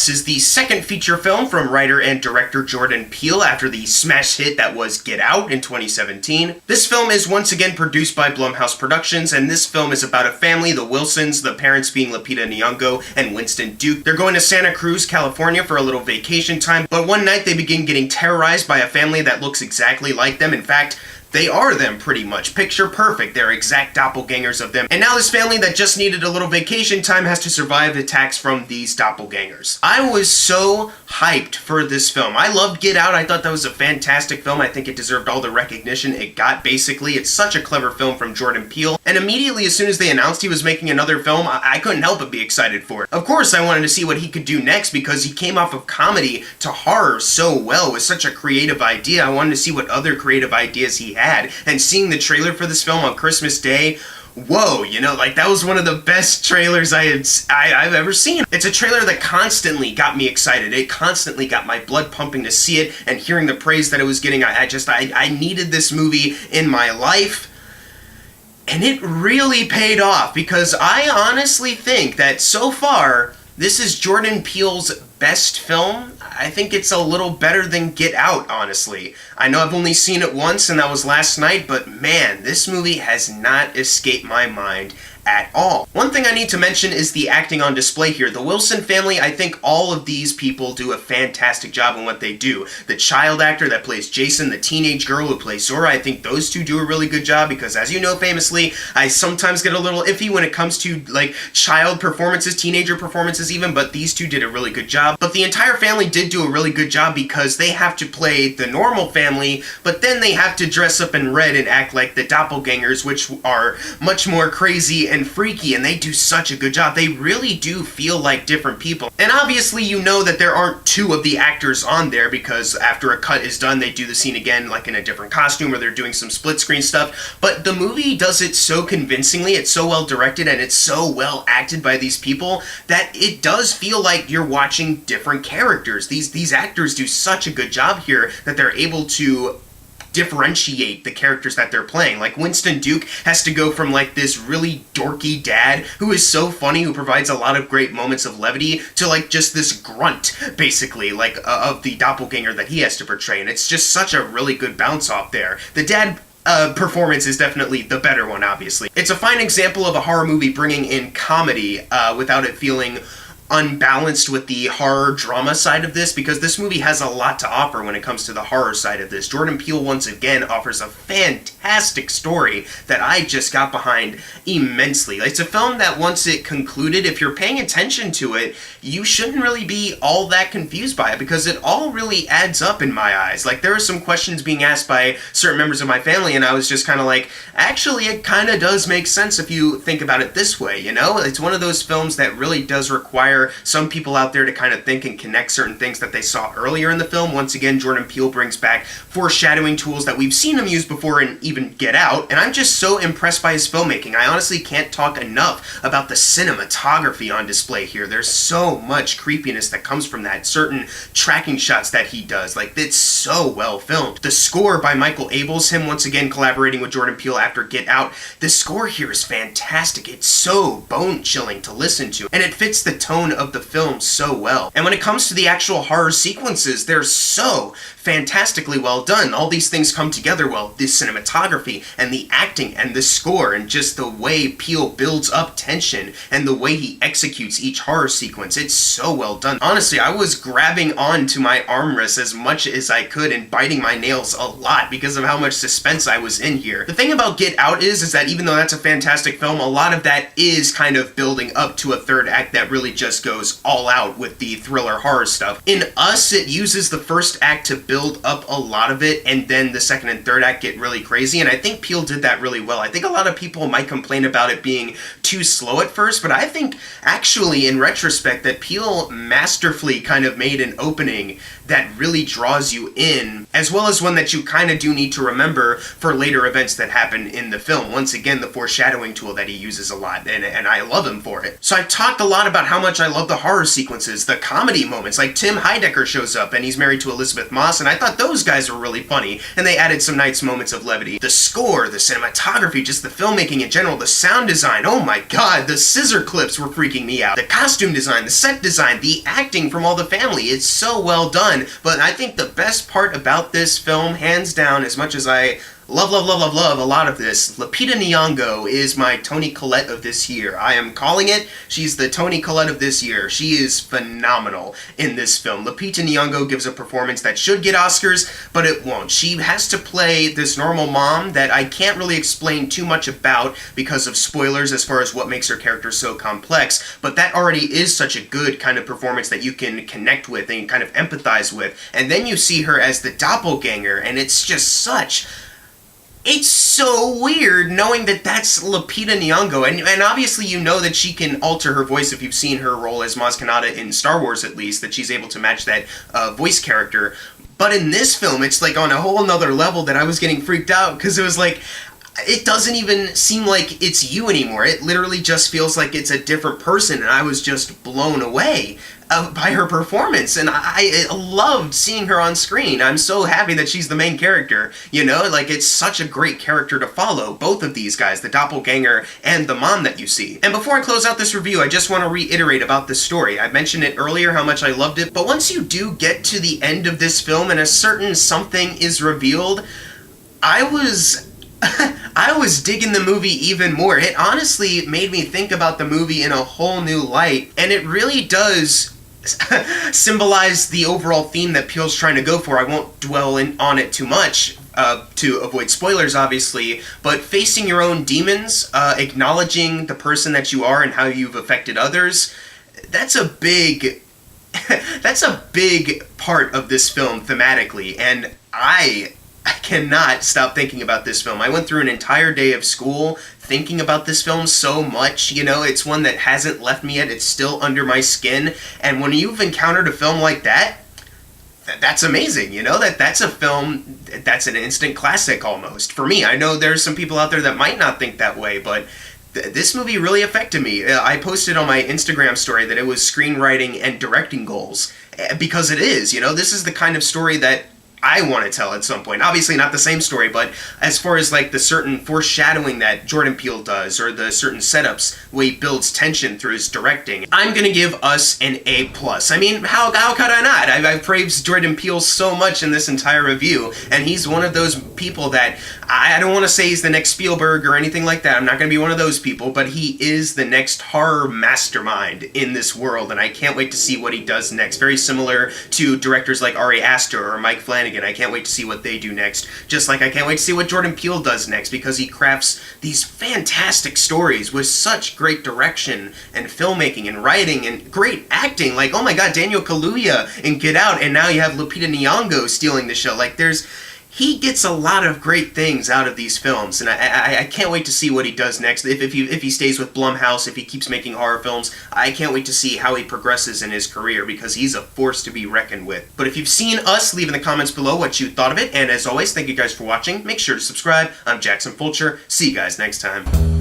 Us is the second feature film from writer and director Jordan Peele after the smash hit that was Get Out in 2017. This film is once again produced by Blumhouse Productions, and this film is about a family, the Wilsons, the parents being Lupita Nyong'o and Winston Duke. They're going to Santa Cruz, California for a little vacation time, but one night they begin getting terrorized by a family that looks exactly like them. In fact, they are them pretty much. Picture perfect. They're exact doppelgangers of them. And now this family that just needed a little vacation time has to survive attacks from these doppelgangers. I was so hyped for this film. I loved Get Out. I thought that was a fantastic film. I think it deserved all the recognition it got, basically. It's such a clever film from Jordan Peele. And immediately as soon as they announced he was making another film, I couldn't help but be excited for it. Of course, I wanted to see what he could do next because he came off of comedy to horror so well with such a creative idea. I wanted to see what other creative ideas he had. And seeing the trailer for this film on Christmas Day, whoa, you know, like that was one of the best trailers I've ever seen. It's a trailer that constantly got me excited. It constantly got my blood pumping to see it, and hearing the praise that it was getting, I needed this movie in my life. And it really paid off, because I honestly think that so far, this is Jordan Peele's best film. I think it's a little better than Get Out, honestly. I know I've only seen it once, and that was last night, but man, this movie has not escaped my mind at all. One thing I need to mention is the acting on display here. The Wilson family, I think all of these people do a fantastic job in what they do. The child actor that plays Jason, the teenage girl who plays Zora, I think those two do a really good job, because as you know famously, I sometimes get a little iffy when it comes to like child performances, teenager performances even, but these two did a really good job. But the entire family did do a really good job, because they have to play the normal family, but then they have to dress up in red and act like the doppelgangers, which are much more crazy and freaky, and they do such a good job. They really do feel like different people. And obviously you know that there aren't two of the actors on there, because after a cut is done, they do the scene again like in a different costume, or they're doing some split screen stuff. But the movie does it so convincingly, it's so well directed, and it's so well acted by these people that it does feel like you're watching different characters. These actors do such a good job here that they're able to differentiate the characters that they're playing. Like Winston Duke has to go from like this really dorky dad who is so funny, who provides a lot of great moments of levity, to like just this grunt, basically, like of the doppelganger that he has to portray. And it's just such a really good bounce off there. The dad performance is definitely the better one, obviously. It's a fine example of a horror movie bringing in comedy without it feeling unbalanced with the horror drama side of this, because this movie has a lot to offer when it comes to the horror side of this. Jordan Peele once again offers a fantastic story that I just got behind immensely. It's a film that once it concluded, if you're paying attention to it, you shouldn't really be all that confused by it, because it all really adds up in my eyes. Like, there are some questions being asked by certain members of my family, and I was just kind of like, actually it kind of does make sense if you think about it this way, you know? It's one of those films that really does require some people out there to kind of think and connect certain things that they saw earlier in the film. Once again, Jordan Peele brings back foreshadowing tools that we've seen him use before in even Get Out, and I'm just so impressed by his filmmaking. I honestly can't talk enough about the cinematography on display here. There's so much creepiness that comes from that, certain tracking shots that he does. Like, it's so well filmed. The score by Michael Abels, him once again collaborating with Jordan Peele after Get Out. The score here is fantastic. It's so bone-chilling to listen to, and it fits the tone of the film so well. And when it comes to the actual horror sequences, they're so fantastically well done. All these things come together well. The cinematography and the acting and the score, and just the way Peele builds up tension and the way he executes each horror sequence. It's so well done. Honestly, I was grabbing onto my armrests as much as I could and biting my nails a lot because of how much suspense I was in here. The thing about Get Out is that even though that's a fantastic film, a lot of that is kind of building up to a third act that really just goes all out with the thriller horror stuff. In Us, it uses the first act to build up a lot of it, and then the second and third act get really crazy, and I think Peele did that really well. I think a lot of people might complain about it being too slow at first, but I think actually in retrospect that Peele masterfully kind of made an opening that really draws you in, as well as one that you kind of do need to remember for later events that happen in the film. Once again, the foreshadowing tool that he uses a lot, and I love him for it. So I've talked a lot about how much I love the horror sequences, the comedy moments, like Tim Heidecker shows up and he's married to Elizabeth Moss, and I thought those guys were really funny, and they added some nice moments of levity. The score, the cinematography, just the filmmaking in general, the sound design, oh my god, the scissor clips were freaking me out. The costume design, the set design, the acting from all the family, it's so well done. But I think the best part about this film, hands down, as much as I love a lot of this, Lupita Nyong'o is my Toni Collette of this year. I am calling it. She's the Toni Collette of this year. She is phenomenal in this film. Lupita Nyong'o gives a performance that should get Oscars, but it won't. She has to play this normal mom that I can't really explain too much about because of spoilers as far as what makes her character so complex, but that already is such a good kind of performance that you can connect with and kind of empathize with. And then you see her as the doppelganger, and it's just such... It's so weird knowing that that's Lupita Nyong'o, and obviously you know that she can alter her voice if you've seen her role as Maz Kanata in Star Wars, at least, that she's able to match that voice character. But in this film, it's like on a whole nother level that I was getting freaked out, because it was like, it doesn't even seem like it's you anymore. It literally just feels like it's a different person, and I was just blown away by her performance, and I loved seeing her on screen. I'm so happy that she's the main character, you know? Like, it's such a great character to follow, both of these guys, the doppelganger and the mom that you see. And before I close out this review, I just want to reiterate about the story. I mentioned it earlier how much I loved it, but once you do get to the end of this film and a certain something is revealed, I was digging the movie even more. It honestly made me think about the movie in a whole new light, and it really does symbolize the overall theme that Peele's trying to go for. I won't dwell on it too much to avoid spoilers, obviously, but facing your own demons, acknowledging the person that you are and how you've affected others, that's a big part of this film thematically, and I cannot stop thinking about this film. I went through an entire day of school thinking about this film so much. You know, it's one that hasn't left me yet. It's still under my skin. And when you've encountered a film like that, that's amazing. You know, that's a film that's an instant classic almost. For me, I know there's some people out there that might not think that way, but this movie really affected me. I posted on my Instagram story that it was screenwriting and directing goals, because it is. You know, this is the kind of story that I want to tell at some point. Obviously not the same story, but as far as like the certain foreshadowing that Jordan Peele does, or the certain setups where he builds tension through his directing, I'm gonna give us an A+. I mean, how could I not? I've praised Jordan Peele so much in this entire review, and he's one of those people that, I don't want to say he's the next Spielberg or anything like that, I'm not gonna be one of those people, but he is the next horror mastermind in this world, and I can't wait to see what he does next. Very similar to directors like Ari Aster or Mike Flanagan. I can't wait to see what they do next. Just like I can't wait to see what Jordan Peele does next, because he crafts these fantastic stories with such great direction and filmmaking and writing and great acting. Like, oh my god, Daniel Kaluuya in Get Out, and now you have Lupita Nyong'o stealing the show. Like, he gets a lot of great things out of these films, and I can't wait to see what he does next. If he stays with Blumhouse, if he keeps making horror films, I can't wait to see how he progresses in his career, because he's a force to be reckoned with. But if you've seen Us, leave in the comments below what you thought of it, and as always, thank you guys for watching. Make sure to subscribe. I'm Jackson Fulcher. See you guys next time.